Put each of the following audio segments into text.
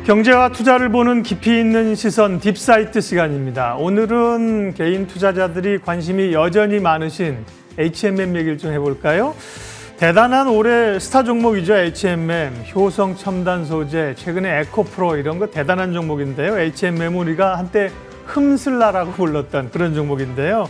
경제와 투자를 보는 깊이 있는 시선 딥사이트 시간입니다. 오늘은 개인 투자자들이 관심이 여전히 많으신 HMM 얘기를 좀 해볼까요? 대단한 올해 스타 종목이죠. HMM, 효성 첨단 소재, 최근에 에코프로 이런 거 대단한 종목인데요. HMM은 우리가 한때 흠슬라라고 불렀던 그런 종목인데요.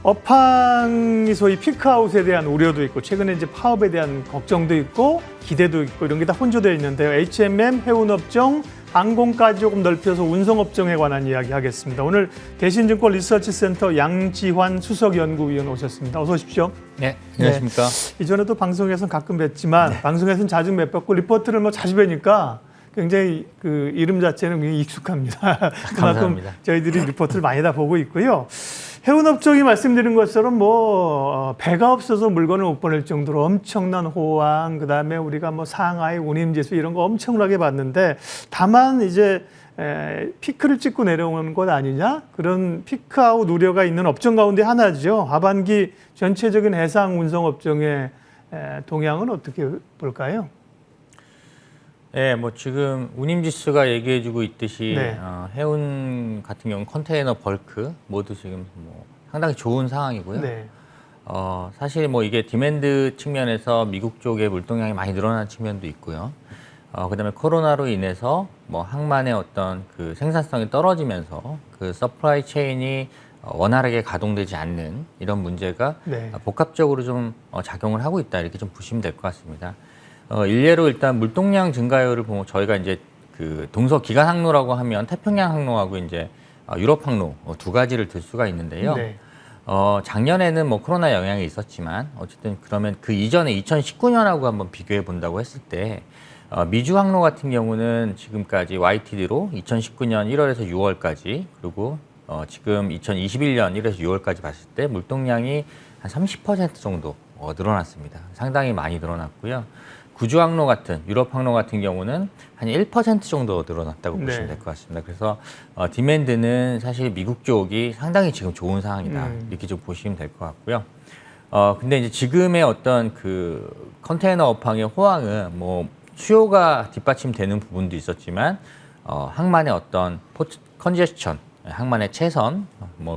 업황이 소위 피크아웃에 대한 우려도 있고 최근에 이제 파업에 대한 걱정도 있고 기대도 있고 이런 게 다 혼조되어 있는데요. HMM, 해운업종, 항공까지 조금 넓혀서 운송업종에 관한 이야기 하겠습니다. 오늘 대신증권 리서치센터 양지환 수석연구위원 오셨습니다. 어서 오십시오. 네, 안녕하십니까. 네. 이전에도 방송에서는 가끔 뵀지만 방송에서는 자주 못 뵙고 리포트를 뭐 자주 뵈니까 굉장히 그 이름 자체는 굉장히 익숙합니다. 그만큼 저희들이 리포트를 많이 다 보고 있고요. 해운업종이 말씀드린 것처럼 배가 없어서 물건을 못 보낼 정도로 엄청난 호황, 그다음에 우리가 상하이, 운임지수 이런 거 엄청나게 봤는데 다만 이제 피크를 찍고 내려오는 것 아니냐? 그런 피크아웃 우려가 있는 업종 가운데 하나죠. 하반기 전체적인 해상 운송업종의 동향은 어떻게 볼까요? 네, 지금 운임지수가 얘기해주고 있듯이 네. 해운 같은 경우는 컨테이너 벌크 모두 지금 상당히 좋은 상황이고요. 네. 사실 이게 디맨드 측면에서 미국 쪽에 물동량이 많이 늘어난 측면도 있고요. 그다음에 코로나로 인해서 항만의 어떤 그 생산성이 떨어지면서 그 서플라이 체인이 원활하게 가동되지 않는 이런 문제가 네. 복합적으로 좀 작용을 하고 있다 이렇게 좀 보시면 될 것 같습니다. 일례로 일단 물동량 증가율을 보면 저희가 이제 그 동서 기간 항로라고 하면 태평양 항로하고 이제 유럽 항로 두 가지를 들 수가 있는데요. 네. 작년에는 코로나 영향이 있었지만 어쨌든 그러면 그 이전에 2019년하고 한번 비교해 본다고 했을 때 미주 항로 같은 경우는 지금까지 YTD로 2019년 1월에서 6월까지 그리고 지금 2021년 1월에서 6월까지 봤을 때 물동량이 한 30% 정도 늘어났습니다. 상당히 많이 늘어났고요. 구주 항로 같은 유럽 항로 같은 경우는 한 1% 정도 늘어났다고 보시면 될 것 같습니다. 그래서 디맨드는 사실 미국 쪽이 상당히 지금 좋은 상황이다 이렇게 좀 보시면 될 것 같고요. 근데 이제 지금의 어떤 그 컨테이너 업황의 호황은 수요가 뒷받침되는 부분도 있었지만 항만의 어떤 컨제스천, 항만의 채선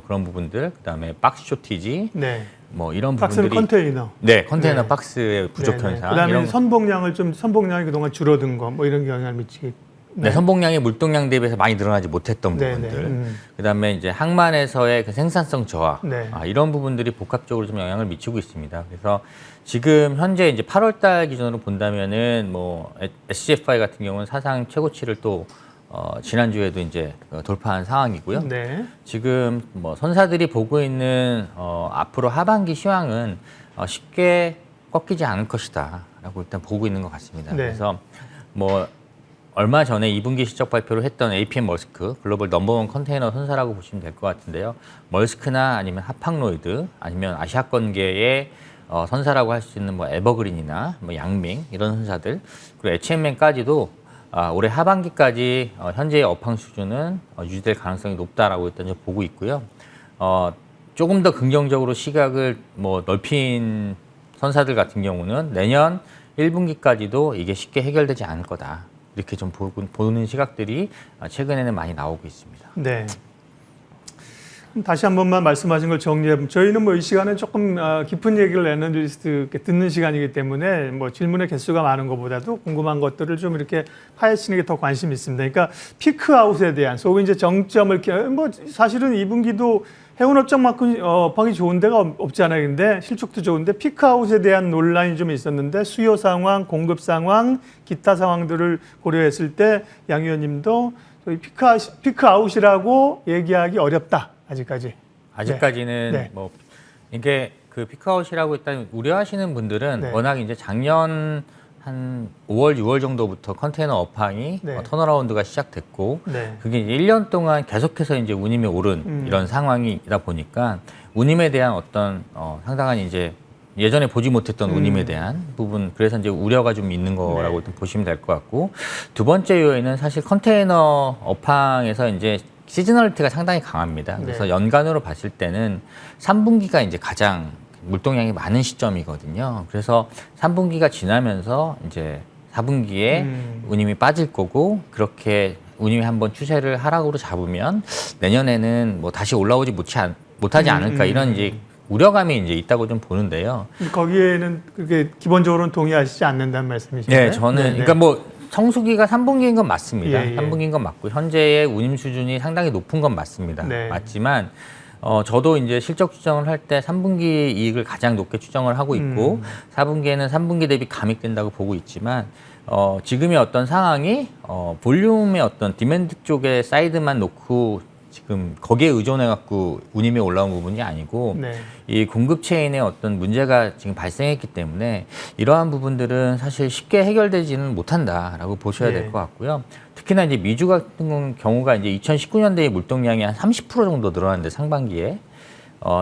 그런 부분들, 그다음에 박스 쇼티지. 네. 이런 박스는 부분들이 컨테이너. 네, 컨테이너 박스의 부족 현상. 그다음에 선봉량이 그동안 줄어든 거 이런 영향을 미치게. 네, 선봉량이 물동량 대비해서 많이 늘어나지 못했던 부분들. 그다음에 이제 항만에서의 그 생산성 저하. 이런 부분들이 복합적으로 좀 영향을 미치고 있습니다. 그래서 지금 현재 이제 8월 달 기준으로 본다면은 SCFI 같은 경우는 사상 최고치를 또 지난주에도 이제 돌파한 상황이고요. 네. 지금 선사들이 보고 있는 앞으로 하반기 시황은 쉽게 꺾이지 않을 것이다라고 일단 보고 있는 것 같습니다. 네. 그래서 얼마 전에 2분기 실적 발표를 했던 APM 멀스크 글로벌 넘버원 컨테이너 선사라고 보시면 될 것 같은데요. 멀스크나 아니면 하팡로이드 아니면 아시아권계의 선사라고 할 수 있는 에버그린이나 양밍 이런 선사들 그리고 HMM까지도 올해 하반기까지 현재의 업황 수준은 유지될 가능성이 높다라고 일단 보고 있고요. 조금 더 긍정적으로 시각을 넓힌 선사들 같은 경우는 내년 1분기까지도 이게 쉽게 해결되지 않을 거다. 이렇게 좀 보는 시각들이 최근에는 많이 나오고 있습니다. 네. 다시 한 번만 말씀하신 걸 정리해보면 저희는 이 시간에 조금 깊은 얘기를 애널리스트 듣는 시간이기 때문에 질문의 개수가 많은 것보다도 궁금한 것들을 좀 이렇게 파헤치는 게 더 관심이 있습니다. 그러니까 피크아웃에 대한 소위 이제 정점을 사실은 2분기도 해운업종만큼 업황이 좋은 데가 없지 않아요. 근데 실적도 좋은데 피크아웃에 대한 논란이 좀 있었는데 수요 상황, 공급 상황, 기타 상황들을 고려했을 때 양 의원님도 피크아웃이라고 얘기하기 어렵다. 아직까지는 네. 이게 그 피크아웃이라고 일단 우려하시는 분들은 워낙 이제 작년 한 5월, 6월 정도부터 컨테이너 업황이 턴어라운드가 시작됐고 그게 이제 1년 동안 계속해서 이제 운임이 오른 이런 상황이다 보니까 운임에 대한 어떤 상당한 이제 예전에 보지 못했던 운임에 대한 부분 그래서 이제 우려가 좀 있는 거라고 보시면 될 것 같고 두 번째 요인은 사실 컨테이너 업황에서 이제 시즈널리티가 상당히 강합니다. 그래서 연간으로 봤을 때는 3분기가 이제 가장 물동량이 많은 시점이거든요. 그래서 3분기가 지나면서 이제 4분기에 운임이 빠질 거고 그렇게 운임이 한번 추세를 하락으로 잡으면 내년에는 뭐 다시 올라오지 못하지 않을까 이런 이제 우려감이 이제 있다고 좀 보는데요. 거기에는 그게 기본적으로는 동의하시지 않는다는 말씀이신가요? 네, 저는 그러니까 뭐 성수기가 3분기인 건 맞습니다. 예, 예. 3분기인 건 맞고 현재의 운임 수준이 상당히 높은 건 맞습니다. 네. 맞지만 저도 이제 실적 추정을 할 때 3분기 이익을 가장 높게 추정을 하고 있고 4분기에는 3분기 대비 감익된다고 보고 있지만 지금의 어떤 상황이 볼륨의 어떤 디맨드 쪽의 사이드만 놓고 지금 거기에 의존해 갖고 운임이 올라온 부분이 아니고 네. 이 공급 체인에 어떤 문제가 지금 발생했기 때문에 이러한 부분들은 사실 쉽게 해결되지는 못한다라고 보셔야 될 것 같고요. 특히나 이제 미주 같은 경우가 이제 2019년대의 물동량이 한 30% 정도 늘어났는데 상반기에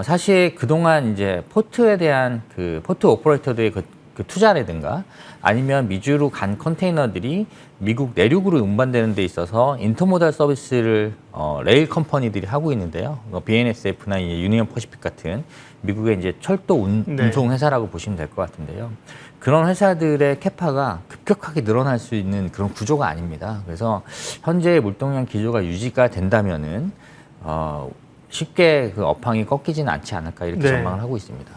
사실 그동안 이제 포트에 대한 그 포트 오퍼레이터들의 그 투자라든가 아니면 미주로 간 컨테이너들이 미국 내륙으로 운반되는 데 있어서 인터모달 서비스를 레일 컴퍼니들이 하고 있는데요. BNSF나 유니언 퍼시픽 같은 미국의 이제 철도 운송 회사라고 보시면 될 것 같은데요. 그런 회사들의 캐파가 급격하게 늘어날 수 있는 그런 구조가 아닙니다. 그래서 현재의 물동량 기조가 유지가 된다면은 쉽게 그 업황이 꺾이지는 않지 않을까 이렇게 전망을 하고 있습니다.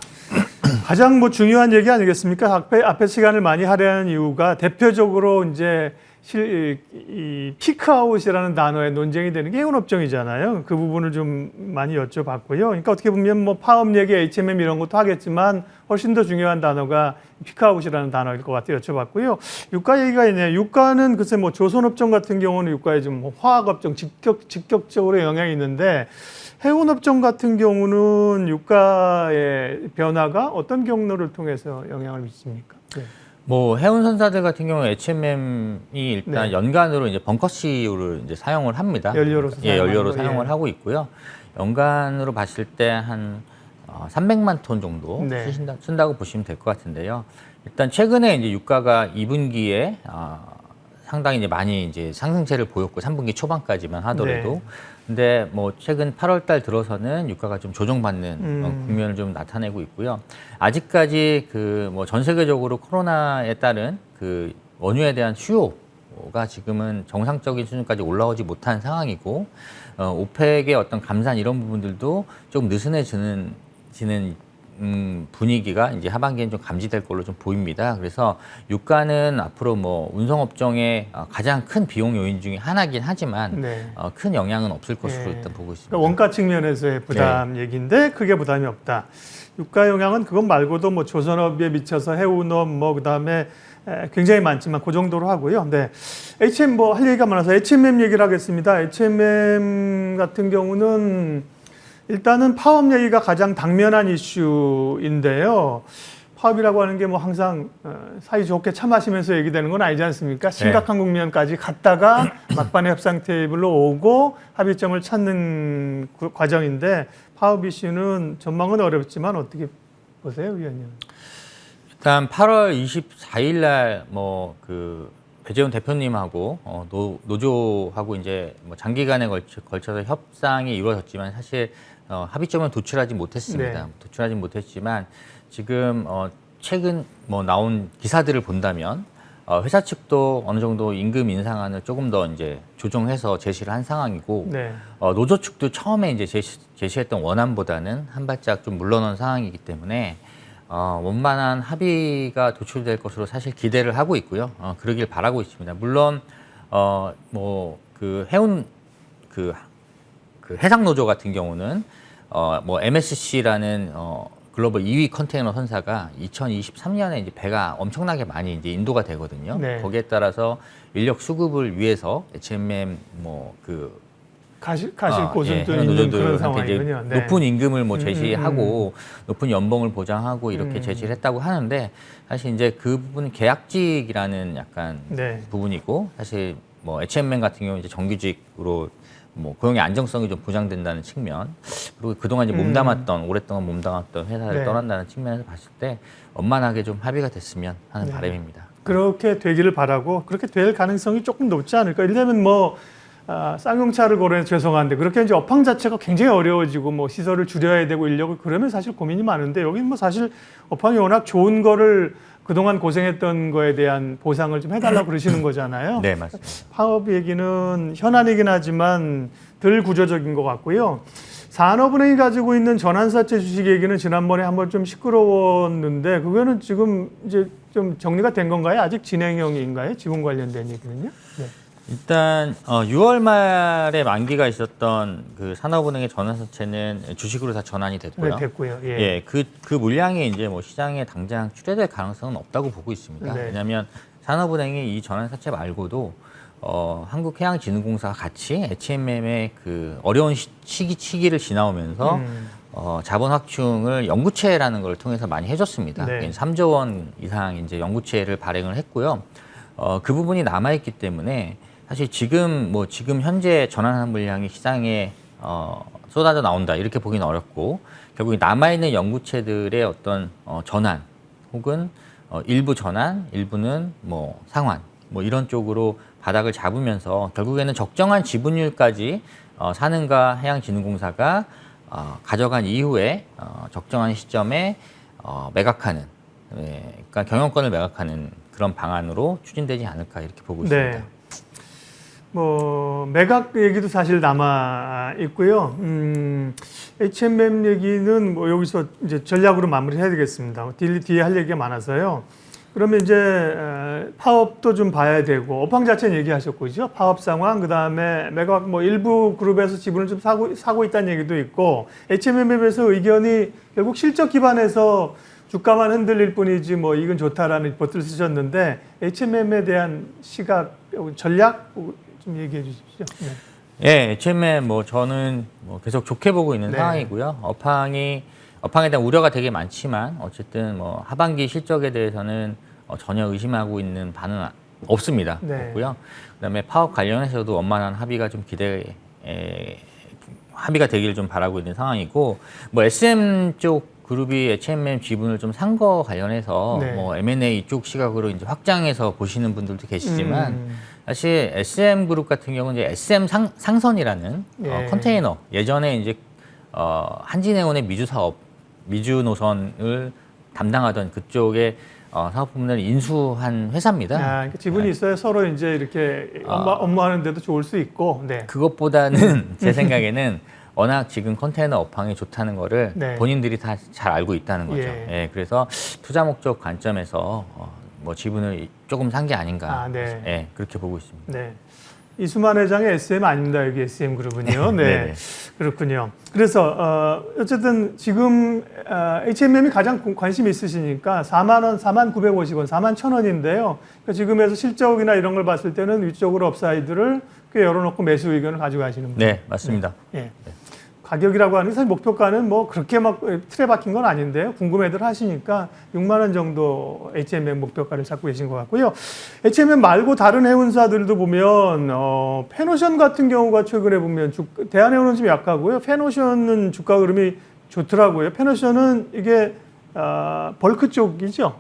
가장 뭐 중요한 얘기 아니겠습니까? 앞에 시간을 많이 할애하는 이유가 대표적으로 이제 이 피크아웃이라는 단어에 논쟁이 되는 게 해운업종이잖아요. 그 부분을 좀 많이 여쭤봤고요. 그러니까 어떻게 보면 뭐 파업 얘기, HMM 이런 것도 하겠지만 훨씬 더 중요한 단어가 피크아웃이라는 단어일 것 같아요. 여쭤봤고요. 유가 얘기가 있네요. 유가는 글쎄 뭐 조선업종 같은 경우는 유가에 좀 뭐 화학업종 직접적으로 영향이 있는데 해운업종 같은 경우는 유가의 변화가 어떤 경로를 통해서 영향을 미칩니까? 네. 뭐 해운선사들 같은 경우 HMM이 일단 연간으로 이제 벙커CU를 이제 사용을 합니다. 연료로 사용을 하고 있고요. 연간으로 봤을 때 한 300만 톤 정도 쓴다고 보시면 될 것 같은데요. 일단 최근에 이제 유가가 2분기에 상당히 이제 많이 이제 상승세를 보였고 3분기 초반까지만 하더라도 근데 뭐 최근 8월달 들어서는 유가가 좀 조정받는 국면을 좀 나타내고 있고요. 아직까지 그 뭐 전 세계적으로 코로나에 따른 그 원유에 대한 수요가 지금은 정상적인 수준까지 올라오지 못한 상황이고 오펙의 어떤 감산 이런 부분들도 좀 느슨해지는 분위기가 이제 하반기엔 좀 감지될 걸로 좀 보입니다. 그래서 유가는 앞으로 뭐 운송업종의 가장 큰 비용 요인 중에 하나긴 하지만 큰 영향은 없을 것으로 일단 보고 있습니다. 그러니까 원가 측면에서의 부담 얘기인데 크게 부담이 없다. 유가 영향은 그것 말고도 뭐 조선업에 미쳐서 해운업 뭐 그다음에 굉장히 많지만 그 정도로 하고요. 근데 HM 뭐 할 얘기가 많아서 HMM 얘기를 하겠습니다. HMM 같은 경우는 일단은 파업 얘기가 가장 당면한 이슈인데요. 파업이라고 하는 게 뭐 항상 사이좋게 차 마시면서 얘기되는 건 아니지 않습니까? 심각한 국면까지 갔다가 막판에 협상 테이블로 오고 합의점을 찾는 과정인데 파업 이슈는 전망은 어렵지만 어떻게 보세요, 위원님? 일단 8월 24일 날 뭐 그 배재훈 대표님하고 노조하고 이제 뭐 장기간에 걸쳐서 협상이 이루어졌지만 사실 합의점은 도출하지 못했습니다. 도출하지 못했지만 지금 최근 뭐 나온 기사들을 본다면 회사 측도 어느 정도 임금 인상안을 조금 더 이제 조정해서 제시를 한 상황이고 노조 측도 처음에 이제 제시했던 원안보다는 한 발짝 좀 물러난 상황이기 때문에 원만한 합의가 도출될 것으로 사실 기대를 하고 있고요. 그러길 바라고 있습니다. 물론 뭐 그 해운 그 해상 노조 같은 경우는 뭐 MSC라는 글로벌 2위 컨테이너 선사가 2023년에 이제 배가 엄청나게 많이 이제 인도가 되거든요. 거기에 따라서 인력 수급을 위해서 HMM 뭐 그 가실 곳은 있는 그런 상황이군요. 높은 임금을 뭐 제시하고 높은 연봉을 보장하고 이렇게 제시를 했다고 하는데 사실 이제 그 부분은 계약직이라는 약간 부분이고 사실 뭐 HMM 같은 경우 이제 정규직으로 뭐 고용의 안정성이 좀 보장된다는 측면 그리고 그동안 이제 오랫동안 몸담았던 회사를 떠난다는 측면에서 봤을 때 원만하게 좀 합의가 됐으면 하는 바람입니다. 그렇게 되기를 바라고 그렇게 될 가능성이 조금 높지 않을까? 이를테면 뭐 쌍용차를 고려해서 죄송한데 그렇게 이제 업황 자체가 굉장히 어려워지고 뭐 시설을 줄여야 되고 인력을 그러면 사실 고민이 많은데 여기는 뭐 사실 업황이 워낙 좋은 거를 그동안 고생했던 거에 대한 보상을 좀 해달라고 그러시는 거잖아요. 네, 맞습니다. 파업 얘기는 현안이긴 하지만 덜 구조적인 것 같고요. 산업은행이 가지고 있는 전환사채 주식 얘기는 지난번에 한번 좀 시끄러웠는데 그거는 지금 이제 좀 정리가 된 건가요? 아직 진행형인가요? 지분 관련된 얘기는요? 네. 일단 6월 말에 만기가 있었던 그 산업은행의 전환사채는 주식으로 다 전환이 됐고요. 네, 됐고요. 예. 예, 그 물량이 이제 뭐 시장에 당장 출회될 가능성은 없다고 보고 있습니다. 네. 왜냐하면 산업은행이 이 전환사채 말고도 한국해양진흥공사가 같이 HMM의 그 어려운 시기를 지나오면서 자본 확충을 연구체라는 걸 통해서 많이 해줬습니다. 네. 3조 원 이상 이제 연구체를 발행을 했고요. 그 부분이 남아있기 때문에 사실 지금 현재 전환한 물량이 시장에 쏟아져 나온다 이렇게 보기는 어렵고 결국 남아있는 연구체들의 어떤 전환 혹은 일부 전환, 일부는 뭐 상환 뭐 이런 쪽으로 바닥을 잡으면서 결국에는 적정한 지분율까지 산은과 해양진흥공사가 가져간 이후에 적정한 시점에 매각하는, 그러니까 경영권을 매각하는 그런 방안으로 추진되지 않을까 이렇게 보고 있습니다. 네. 뭐 매각 얘기도 사실 남아 있고요. HMM 얘기는 뭐 여기서 이제 전략으로 마무리해야 되겠습니다. 뒤에 할 얘기가 많아서요. 그러면 이제 파업도 좀 봐야 되고 업황 자체는 얘기하셨고 그죠? 파업 상황 그다음에 매각 뭐 일부 그룹에서 지분을 좀 사고 있다는 얘기도 있고 HMM에서 의견이 결국 실적 기반에서 주가만 흔들릴 뿐이지 뭐 이건 좋다라는 리포트를 쓰셨는데 HMM에 대한 시각 전략 좀 얘기해 주십시오. 네. 예, HMM 뭐 저는 뭐 계속 좋게 보고 있는 네. 상황이고요. 업황에 대한 우려가 되게 많지만 어쨌든 뭐 하반기 실적에 대해서는 전혀 의심하고 있는 바는 없습니다. 네. 없고요. 그다음에 파업 관련해서도 원만한 합의가 좀 합의가 되기를 좀 바라고 있는 상황이고 뭐 SM 쪽 그룹이 HMM 지분을 좀 산 거 관련해서 네. 뭐 M&A 쪽 시각으로 이제 확장해서 보시는 분들도 계시지만 사실 SM 그룹 같은 경우는 이제 SM 상선이라는 예. 컨테이너 예전에 이제 한진해운의 미주 사업, 미주 노선을 담당하던 그쪽의 사업 부문을 인수한 회사입니다. 그러니까 지분이 있어야 서로 이제 이렇게 업무하는데도 좋을 수 있고. 네. 그것보다는 제 생각에는 워낙 지금 컨테이너 업황이 좋다는 거를 네. 본인들이 다 잘 알고 있다는 거죠. 예. 예, 그래서 투자 목적 관점에서 뭐 지분을 조금 산 게 아닌가. 네. 예, 그렇게 보고 있습니다. 네. 이수만 회장의 SM 아닙니다. 여기 SM 그룹은요. 네. 네네. 그렇군요. 그래서 어쨌든 지금 HMM이 가장 관심이 있으시니까 4만 원, 4만 950원, 4만 1,000원인데요. 그러니까 지금에서 실적이나 이런 걸 봤을 때는 위쪽으로 업사이드를 꽤 열어놓고 매수 의견을 가지고 가시는 분이에요. 네, 맞습니다. 네. 네. 가격이라고 하는 게 사실 목표가는 뭐 그렇게 막 틀에 박힌 건 아닌데요. 궁금해들 하시니까 6만 원 정도 HMM 목표가를 잡고 계신 것 같고요. HMM 말고 다른 해운사들도 보면 페노션 같은 경우가 최근에 보면 대한해운은 좀 약하고요. 페노션은 주가 흐름이 좋더라고요. 페노션은 이게 벌크 쪽이죠.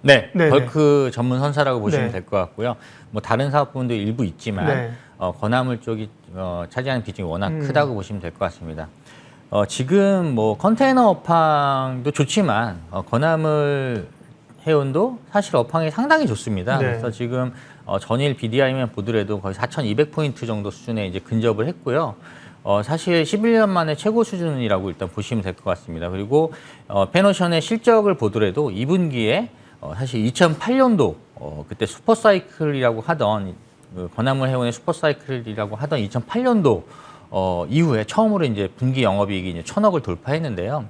네, 네네. 벌크 전문 선사라고 보시면 네. 될 것 같고요. 뭐 다른 사업 부분도 일부 있지만 네. 건화물 쪽이 차지하는 비중이 워낙 크다고 보시면 될 것 같습니다. 지금 뭐 컨테이너 업황도 좋지만 건화물 해운도 사실 업황이 상당히 좋습니다. 네. 그래서 지금 전일 BDI만 보더라도 거의 4,200포인트 정도 수준에 이제 근접을 했고요. 사실 11년 만에 최고 수준이라고 일단 보시면 될 것 같습니다. 그리고 페노션의 실적을 보더라도 2분기에 사실 2008년도 그때 슈퍼사이클이라고 하던 건화물 해운의 슈퍼사이클이라고 하던 2008년도 이후에 처음으로 이제 분기 영업이익이 이제 1,000억을 돌파했는데요.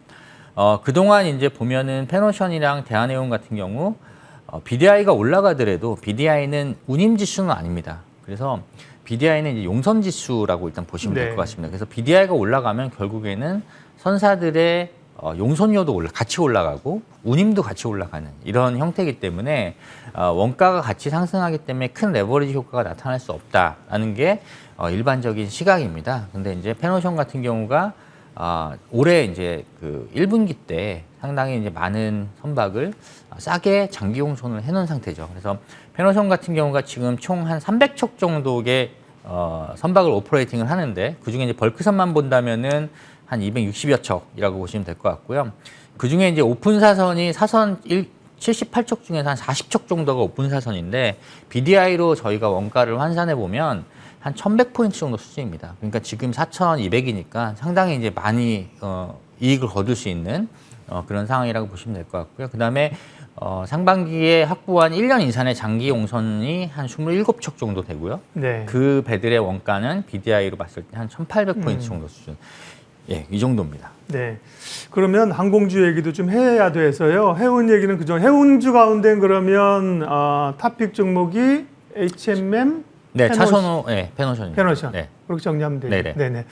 그동안 이제 보면은 페노션이랑 대한해운 같은 경우 BDI가 올라가더라도 BDI는 운임지수는 아닙니다. 그래서 BDI는 이제 용선지수라고 일단 보시면 될 것 같습니다. 그래서 BDI가 올라가면 결국에는 선사들의 용선료도 같이 올라가고 운임도 같이 올라가는 이런 형태이기 때문에 원가가 같이 상승하기 때문에 큰 레버리지 효과가 나타날 수 없다라는 게 일반적인 시각입니다. 근데 이제 페노션 같은 경우가 올해 이제 그 1분기 때 상당히 이제 많은 선박을 싸게 장기 용선을 해놓은 상태죠. 그래서 페노션 같은 경우가 지금 총 한 300척 정도의 선박을 오퍼레이팅을 하는데 그 중에 이제 벌크선만 본다면은 한 260여 척이라고 보시면 될 것 같고요. 그 중에 이제 오픈 사선이 사선 78척 중에서 한 40척 정도가 오픈 사선인데 BDI로 저희가 원가를 환산해 보면 한 1,100포인트 정도 수준입니다. 그러니까 지금 4,200이니까 상당히 이제 많이 이익을 거둘 수 있는 그런 상황이라고 보시면 될 것 같고요. 그다음에 상반기에 확보한 1년 이상의 장기 용선이 한 27척 정도 되고요. 네. 그 배들의 원가는 BDI로 봤을 때 한 1,800포인트 정도 수준. 예, 이 정도입니다. 네. 그러면 항공주 얘기도 좀 해야 돼서요. 해운 얘기는 그죠. 해운주 가운데 그러면 탑픽 종목이 HMM, 네, 차선호, 네, 페노션입니다. 페노션. 네. 그렇게 정리하면 되죠. 네네. 네네.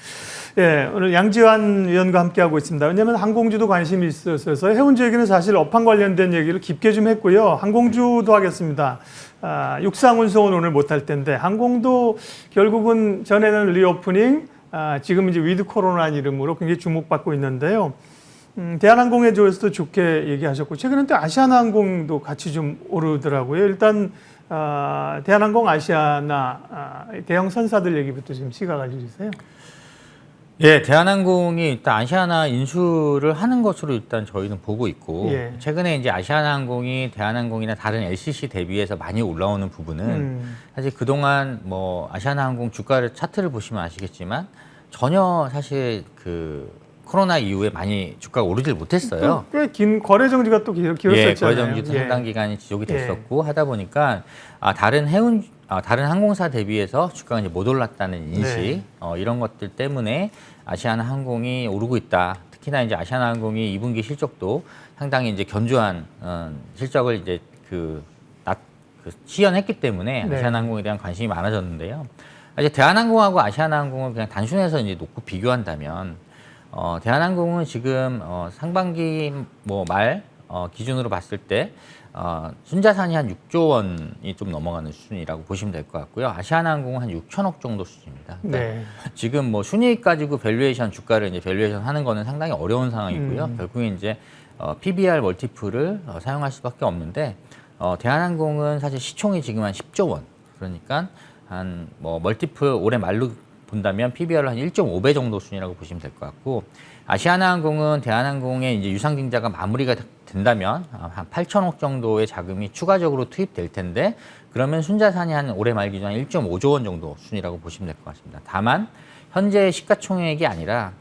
예, 오늘 양지환 위원과 함께하고 있습니다. 왜냐하면 항공주도 관심이 있어서 해운주 얘기는 사실 업황 관련된 얘기를 깊게 좀 했고요. 항공주도 하겠습니다. 육상운송은 오늘 못할 텐데 항공도 결국은 전에는 리오프닝, 지금 이제 위드 코로나라는 이름으로 굉장히 주목받고 있는데요. 대한항공에 대해서도 좋게 얘기하셨고 최근에 또 아시아나항공도 같이 좀 오르더라고요. 일단 대한항공, 아시아나 대형 선사들 얘기부터 지금 시각 알려주세요. 예, 대한항공이 일단 아시아나 인수를 하는 것으로 일단 저희는 보고 있고 예. 최근에 이제 아시아나항공이 대한항공이나 다른 LCC 대비해서 많이 올라오는 부분은 사실 그동안 뭐 아시아나항공 주가를 차트를 보시면 아시겠지만 전혀 사실 그 코로나 이후에 많이 주가가 오르질 못했어요. 꽤 긴 거래 정지가 또 길었었잖아요. 예, 거래 정지도 상당 기간이 지속이 됐었고 하다 보니까 다른 항공사 대비해서 주가가 이제 못 올랐다는 인식 이런 것들 때문에 아시아나항공이 오르고 있다. 특히나 이제 아시아나항공이 2분기 실적도 상당히 이제 견조한 실적을 이제 시연했기 때문에 아시아나항공에 대한 관심이 많아졌는데요. 이제 대한항공하고 아시아나항공을 그냥 단순해서 이제 놓고 비교한다면 대한항공은 지금 상반기 말 기준으로 봤을 때 순자산이 한 6조 원이 좀 넘어가는 수준이라고 보시면 될 것 같고요. 아시아나항공은 한 6천억 정도 수준입니다. 그러니까 네. 지금 뭐 순이익 가지고 밸류에이션 주가를 이제 밸류에이션 하는 거는 상당히 어려운 상황이고요. 결국에 이제 PBR 멀티플을 사용할 수밖에 없는데 대한항공은 사실 시총이 지금 한 10조 원. 그러니까 한 뭐 멀티플 올해 말로 본다면 PBR을 한 1.5배 정도 수준이라고 보시면 될 것 같고 아시아나항공은 대한항공의 이제 유상증자가 마무리가 된다면 한 8천억 정도의 자금이 추가적으로 투입될 텐데 그러면 순자산이 한 올해 말 기준 한 1.5조 원 정도 수준이라고 보시면 될 것 같습니다. 다만 현재 시가총액이 아니라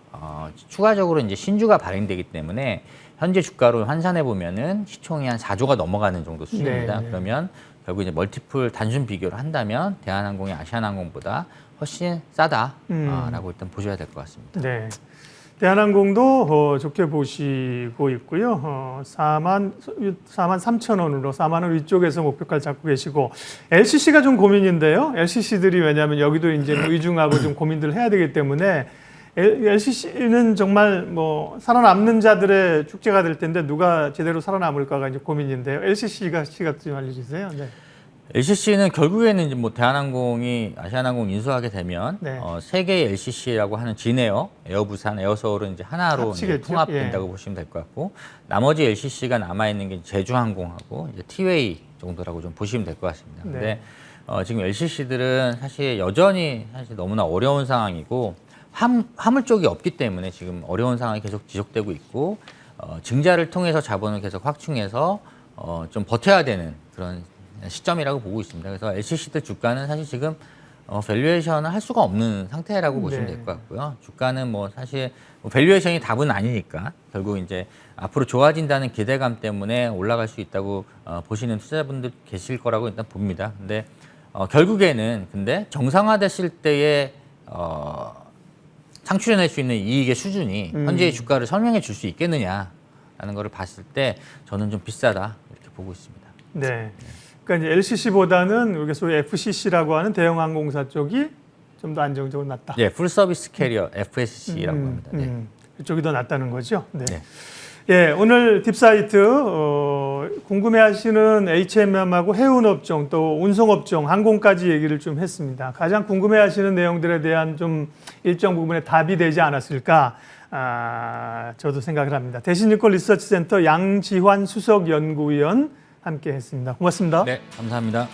추가적으로 이제 신주가 발행되기 때문에 현재 주가로 환산해 보면은 시총이 한 4조가 넘어가는 정도 수준입니다. 네. 그러면 결국 이제 멀티플 단순 비교를 한다면 대한항공이 아시아나항공보다 훨씬 싸다라고 일단 보셔야 될 것 같습니다. 네. 대한항공도 좋게 보시고 있고요. 4만 3천 원으로 4만 원 위쪽에서 목표가를 잡고 계시고 LCC가 좀 고민인데요. LCC들이 왜냐하면 여기도 이제 뭐 의중하고 좀 고민들을 해야 되기 때문에 LCC는 정말 뭐 살아남는 자들의 축제가 될 텐데 누가 제대로 살아남을까가 이제 고민인데요. LCC가 시각 좀 알려주세요. 네. LCC는 결국에는 이제 뭐 대한항공이 아시아나항공 인수하게 되면 세 개의 LCC라고 하는 진에어, 에어부산, 에어서울은 이제 하나로 이제 통합된다고 보시면 될 것 같고 나머지 LCC가 남아 있는 게 제주항공하고 이제 티웨이 정도라고 좀 보시면 될 것 같습니다. 근데 지금 LCC들은 사실 여전히 사실 너무나 어려운 상황이고 화물 쪽이 없기 때문에 지금 어려운 상황이 계속 지속되고 있고 증자를 통해서 자본을 계속 확충해서 좀 버텨야 되는 그런 시점이라고 보고 있습니다. 그래서 LCC들 주가는 사실 지금 밸류에이션을 할 수가 없는 상태라고 보시면 될 것 같고요. 주가는 뭐 사실 밸류에이션이 답은 아니니까 결국 이제 앞으로 좋아진다는 기대감 때문에 올라갈 수 있다고 보시는 투자자분들 계실 거라고 일단 봅니다. 근데 결국에는 근데 정상화됐을 때의 창출해낼 수 있는 이익의 수준이 현재의 주가를 설명해 줄 수 있겠느냐라는 거를 봤을 때 저는 좀 비싸다 이렇게 보고 있습니다. 네. 그러니까 이제 LCC보다는 우리가 소위 FCC라고 하는 대형 항공사 쪽이 좀 더 안정적으로 낫다. 네, 풀 서비스 캐리어 FSC라고 합니다. 네. 그쪽이 더 낫다는 거죠. 네. 네. 예, 오늘 딥사이트 궁금해하시는 HMM하고 해운업종 또 운송업종 항공까지 얘기를 좀 했습니다. 가장 궁금해하시는 내용들에 대한 좀 일정 부분의 답이 되지 않았을까 저도 생각을 합니다. 대신증권 리서치센터 양지환 수석연구위원 함께했습니다. 고맙습니다. 네, 감사합니다.